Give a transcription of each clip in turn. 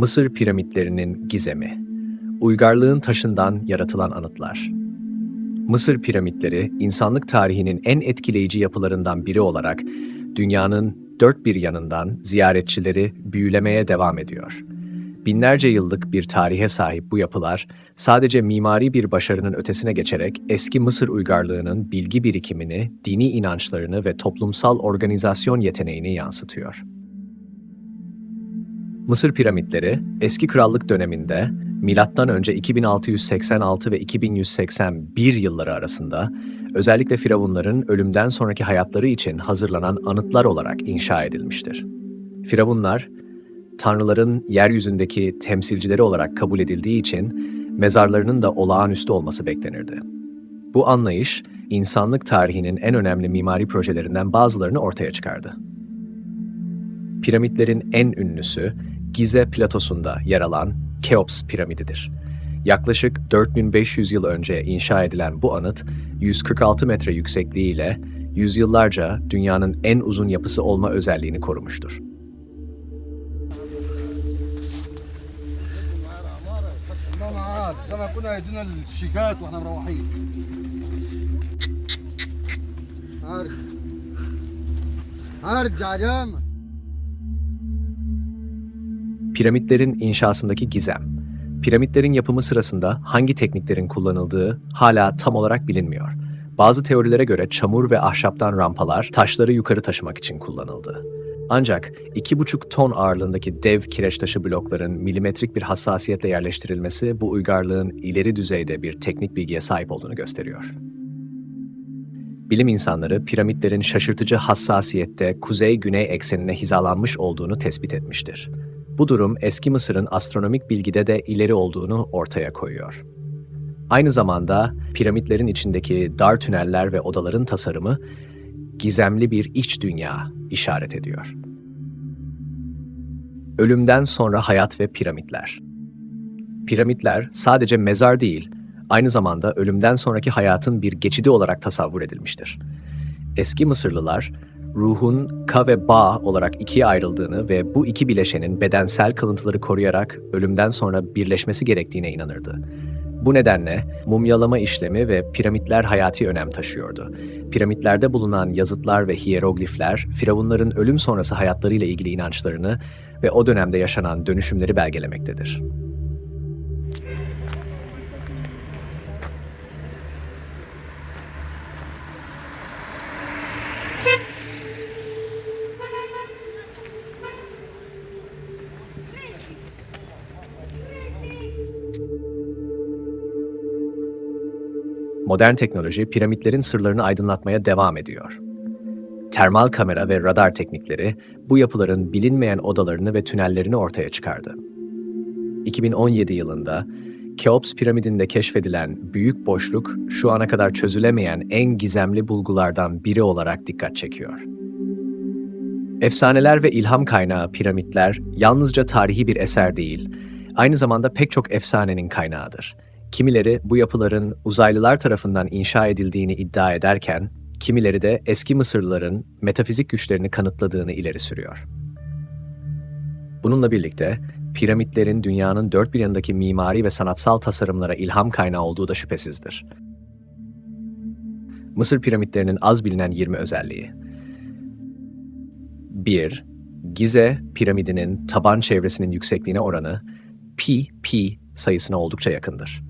Mısır piramitlerinin gizemi. Uygarlığın taşından yaratılan anıtlar. Mısır piramitleri, insanlık tarihinin en etkileyici yapılarından biri olarak dünyanın dört bir yanından ziyaretçileri büyülemeye devam ediyor. Binlerce yıllık bir tarihe sahip bu yapılar, sadece mimari bir başarının ötesine geçerek eski Mısır uygarlığının bilgi birikimini, dini inançlarını ve toplumsal organizasyon yeteneğini yansıtıyor. Mısır piramitleri, eski krallık döneminde M.Ö. 2686 ve 2181 yılları arasında özellikle firavunların ölümden sonraki hayatları için hazırlanan anıtlar olarak inşa edilmiştir. Firavunlar, tanrıların yeryüzündeki temsilcileri olarak kabul edildiği için mezarlarının da olağanüstü olması beklenirdi. Bu anlayış, insanlık tarihinin en önemli mimari projelerinden bazılarını ortaya çıkardı. Piramitlerin en ünlüsü, Gize platosunda yer alan Keops piramididir. Yaklaşık 4500 yıl önce inşa edilen bu anıt, 146 metre yüksekliğiyle yüzyıllarca dünyanın en uzun yapısı olma özelliğini korumuştur. Piramitlerin inşasındaki gizem. Piramitlerin yapımı sırasında hangi tekniklerin kullanıldığı hala tam olarak bilinmiyor. Bazı teorilere göre çamur ve ahşaptan rampalar taşları yukarı taşımak için kullanıldı. Ancak 2,5 ton ağırlığındaki dev kireç taşı blokların milimetrik bir hassasiyetle yerleştirilmesi bu uygarlığın ileri düzeyde bir teknik bilgiye sahip olduğunu gösteriyor. Bilim insanları piramitlerin şaşırtıcı hassasiyette kuzey-güney eksenine hizalanmış olduğunu tespit etmiştir. Bu durum eski Mısır'ın astronomik bilgide de ileri olduğunu ortaya koyuyor. Aynı zamanda piramitlerin içindeki dar tüneller ve odaların tasarımı gizemli bir iç dünya işaret ediyor. Ölümden sonra hayat ve piramitler. Piramitler sadece mezar değil, aynı zamanda ölümden sonraki hayatın bir geçidi olarak tasavvur edilmiştir. Eski Mısırlılar, ruhun Ka ve Ba olarak ikiye ayrıldığını ve bu iki bileşenin bedensel kılıntıları koruyarak ölümden sonra birleşmesi gerektiğine inanırdı. Bu nedenle mumyalama işlemi ve piramitler hayati önem taşıyordu. Piramitlerde bulunan yazıtlar ve hiyeroglifler, firavunların ölüm sonrası hayatlarıyla ilgili inançlarını ve o dönemde yaşanan dönüşümleri belgelemektedir. Modern teknoloji piramitlerin sırlarını aydınlatmaya devam ediyor. Termal kamera ve radar teknikleri bu yapıların bilinmeyen odalarını ve tünellerini ortaya çıkardı. 2017 yılında Keops piramidinde keşfedilen büyük boşluk şu ana kadar çözülemeyen en gizemli bulgulardan biri olarak dikkat çekiyor. Efsaneler ve ilham kaynağı piramitler yalnızca tarihi bir eser değil, aynı zamanda pek çok efsanenin kaynağıdır. Kimileri bu yapıların uzaylılar tarafından inşa edildiğini iddia ederken, kimileri de eski Mısırlıların metafizik güçlerini kanıtladığını ileri sürüyor. Bununla birlikte piramitlerin dünyanın dört bir yanındaki mimari ve sanatsal tasarımlara ilham kaynağı olduğu da şüphesizdir. Mısır piramitlerinin az bilinen 20 özelliği. 1. Gize piramidinin taban çevresinin yüksekliğine oranı pi sayısına oldukça yakındır.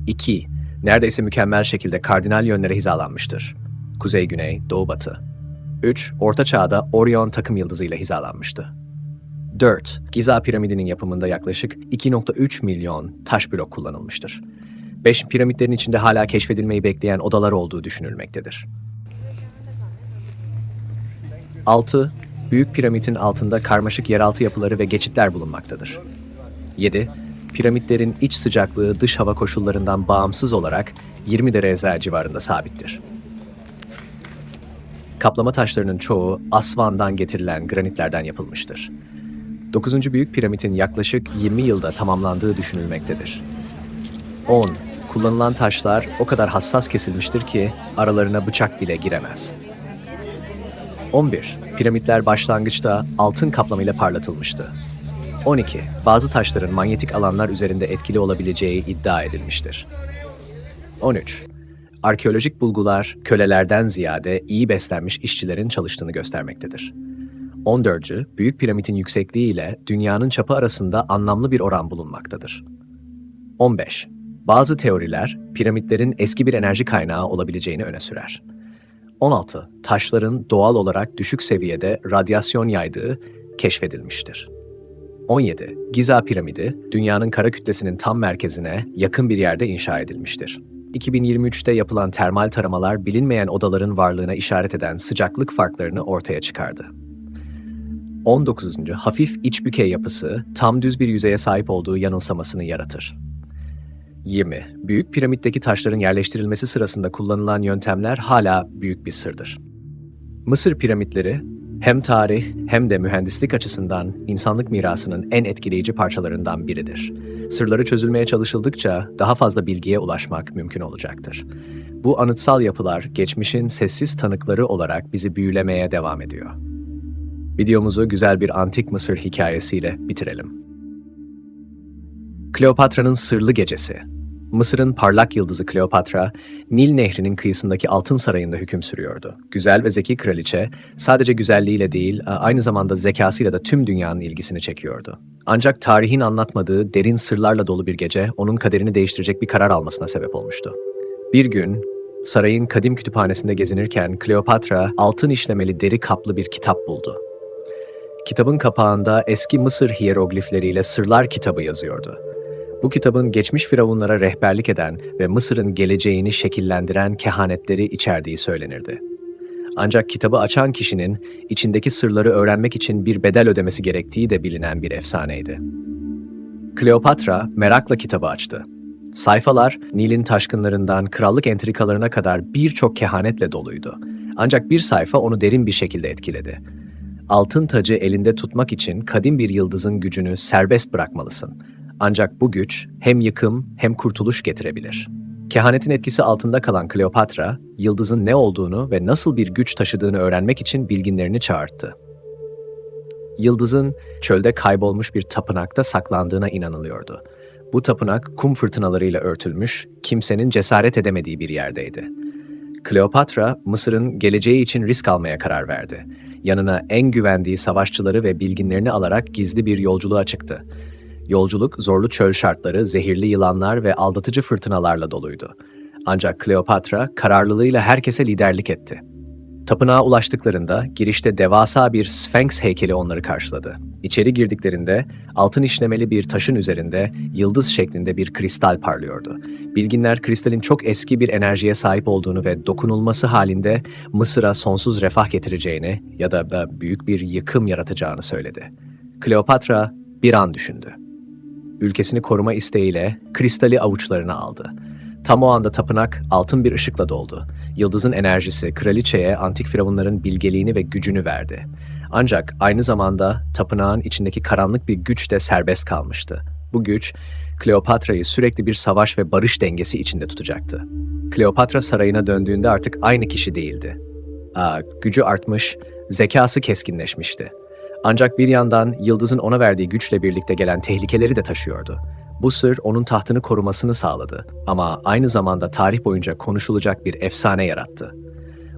2. Neredeyse mükemmel şekilde kardinal yönlere hizalanmıştır. Kuzey-güney, doğu-batı. 3. Orta Çağ'da Orion takım yıldızıyla hizalanmıştı. 4. Giza piramidinin yapımında yaklaşık 2,3 milyon taş blok kullanılmıştır. 5. Piramitlerin içinde hala keşfedilmeyi bekleyen odalar olduğu düşünülmektedir. 6. Büyük piramidin altında karmaşık yeraltı yapıları ve geçitler bulunmaktadır. 7. Piramitlerin iç sıcaklığı dış hava koşullarından bağımsız olarak 20 derece civarında sabittir. Kaplama taşlarının çoğu Asvan'dan getirilen granitlerden yapılmıştır. 9. Büyük piramidin yaklaşık 20 yılda tamamlandığı düşünülmektedir. 10. Kullanılan taşlar o kadar hassas kesilmiştir ki aralarına bıçak bile giremez. 11. Piramitler başlangıçta altın kaplamayla parlatılmıştı. 12. Bazı taşların manyetik alanlar üzerinde etkili olabileceği iddia edilmiştir. 13. Arkeolojik bulgular kölelerden ziyade iyi beslenmiş işçilerin çalıştığını göstermektedir. 14. Büyük piramidin yüksekliği ile dünyanın çapı arasında anlamlı bir oran bulunmaktadır. 15. Bazı teoriler piramitlerin eski bir enerji kaynağı olabileceğini öne sürer. 16. Taşların doğal olarak düşük seviyede radyasyon yaydığı keşfedilmiştir. 17. Giza piramidi, dünyanın kara kütlesinin tam merkezine yakın bir yerde inşa edilmiştir. 2023'te yapılan termal taramalar bilinmeyen odaların varlığına işaret eden sıcaklık farklarını ortaya çıkardı. 19. Hafif iç bükey yapısı, tam düz bir yüzeye sahip olduğu yanılsamasını yaratır. 20. Büyük piramitteki taşların yerleştirilmesi sırasında kullanılan yöntemler hala büyük bir sırdır. Mısır piramitleri, hem tarih hem de mühendislik açısından insanlık mirasının en etkileyici parçalarından biridir. Sırları çözülmeye çalışıldıkça daha fazla bilgiye ulaşmak mümkün olacaktır. Bu anıtsal yapılar geçmişin sessiz tanıkları olarak bizi büyülemeye devam ediyor. Videomuzu güzel bir antik Mısır hikayesiyle bitirelim. Kleopatra'nın Sırlı Gecesi. Mısır'ın parlak yıldızı Kleopatra, Nil Nehri'nin kıyısındaki Altın Sarayı'nda hüküm sürüyordu. Güzel ve zeki kraliçe, sadece güzelliğiyle değil, aynı zamanda zekasıyla da tüm dünyanın ilgisini çekiyordu. Ancak tarihin anlatmadığı derin sırlarla dolu bir gece, onun kaderini değiştirecek bir karar almasına sebep olmuştu. Bir gün, sarayın kadim kütüphanesinde gezinirken Kleopatra, altın işlemeli deri kaplı bir kitap buldu. Kitabın kapağında eski Mısır hiyeroglifleriyle Sırlar kitabı yazıyordu. Bu kitabın geçmiş firavunlara rehberlik eden ve Mısır'ın geleceğini şekillendiren kehanetleri içerdiği söylenirdi. Ancak kitabı açan kişinin içindeki sırları öğrenmek için bir bedel ödemesi gerektiği de bilinen bir efsaneydi. Kleopatra merakla kitabı açtı. Sayfalar Nil'in taşkınlarından krallık entrikalarına kadar birçok kehanetle doluydu. Ancak bir sayfa onu derin bir şekilde etkiledi. Altın tacı elinde tutmak için kadim bir yıldızın gücünü serbest bırakmalısın. Ancak bu güç hem yıkım hem kurtuluş getirebilir. Kehanetin etkisi altında kalan Kleopatra, yıldızın ne olduğunu ve nasıl bir güç taşıdığını öğrenmek için bilginlerini çağırttı. Yıldızın çölde kaybolmuş bir tapınakta saklandığına inanılıyordu. Bu tapınak kum fırtınalarıyla örtülmüş, kimsenin cesaret edemediği bir yerdeydi. Kleopatra, Mısır'ın geleceği için risk almaya karar verdi. Yanına en güvendiği savaşçıları ve bilginlerini alarak gizli bir yolculuğa çıktı. Yolculuk zorlu çöl şartları, zehirli yılanlar ve aldatıcı fırtınalarla doluydu. Ancak Kleopatra kararlılığıyla herkese liderlik etti. Tapınağa ulaştıklarında girişte devasa bir Sphinx heykeli onları karşıladı. İçeri girdiklerinde altın işlemeli bir taşın üzerinde yıldız şeklinde bir kristal parlıyordu. Bilginler kristalin çok eski bir enerjiye sahip olduğunu ve dokunulması halinde Mısır'a sonsuz refah getireceğini ya da büyük bir yıkım yaratacağını söyledi. Kleopatra bir an düşündü. Ülkesini koruma isteğiyle kristali avuçlarına aldı. Tam o anda tapınak altın bir ışıkla doldu. Yıldızın enerjisi kraliçeye antik firavunların bilgeliğini ve gücünü verdi. Ancak aynı zamanda tapınağın içindeki karanlık bir güç de serbest kalmıştı. Bu güç, Kleopatra'yı sürekli bir savaş ve barış dengesi içinde tutacaktı. Kleopatra sarayına döndüğünde artık aynı kişi değildi. Gücü artmış, zekası keskinleşmişti. Ancak bir yandan yıldızın ona verdiği güçle birlikte gelen tehlikeleri de taşıyordu. Bu sır onun tahtını korumasını sağladı ama aynı zamanda tarih boyunca konuşulacak bir efsane yarattı.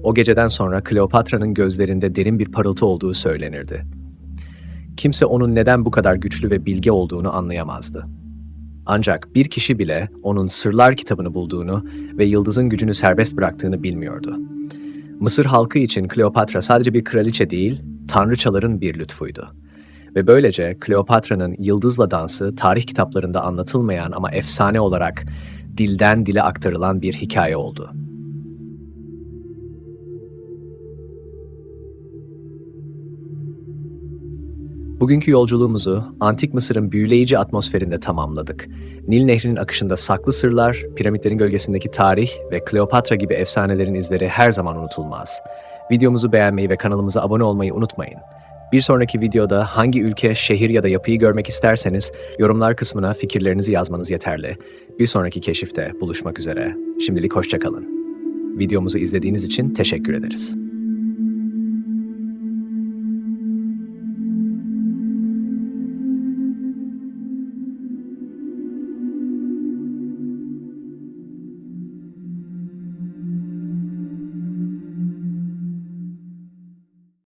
O geceden sonra Kleopatra'nın gözlerinde derin bir parıltı olduğu söylenirdi. Kimse onun neden bu kadar güçlü ve bilge olduğunu anlayamazdı. Ancak bir kişi bile onun Sırlar kitabını bulduğunu ve yıldızın gücünü serbest bıraktığını bilmiyordu. Mısır halkı için Kleopatra sadece bir kraliçe değil, tanrıçaların bir lütfuydu. Ve böylece Kleopatra'nın yıldızla dansı tarih kitaplarında anlatılmayan ama efsane olarak dilden dile aktarılan bir hikaye oldu. Bugünkü yolculuğumuzu antik Mısır'ın büyüleyici atmosferinde tamamladık. Nil Nehri'nin akışında saklı sırlar, piramitlerin gölgesindeki tarih ve Kleopatra gibi efsanelerin izleri her zaman unutulmaz. Videomuzu beğenmeyi ve kanalımıza abone olmayı unutmayın. Bir sonraki videoda hangi ülke, şehir ya da yapıyı görmek isterseniz yorumlar kısmına fikirlerinizi yazmanız yeterli. Bir sonraki keşifte buluşmak üzere. Şimdilik hoşça kalın. Videomuzu izlediğiniz için teşekkür ederiz.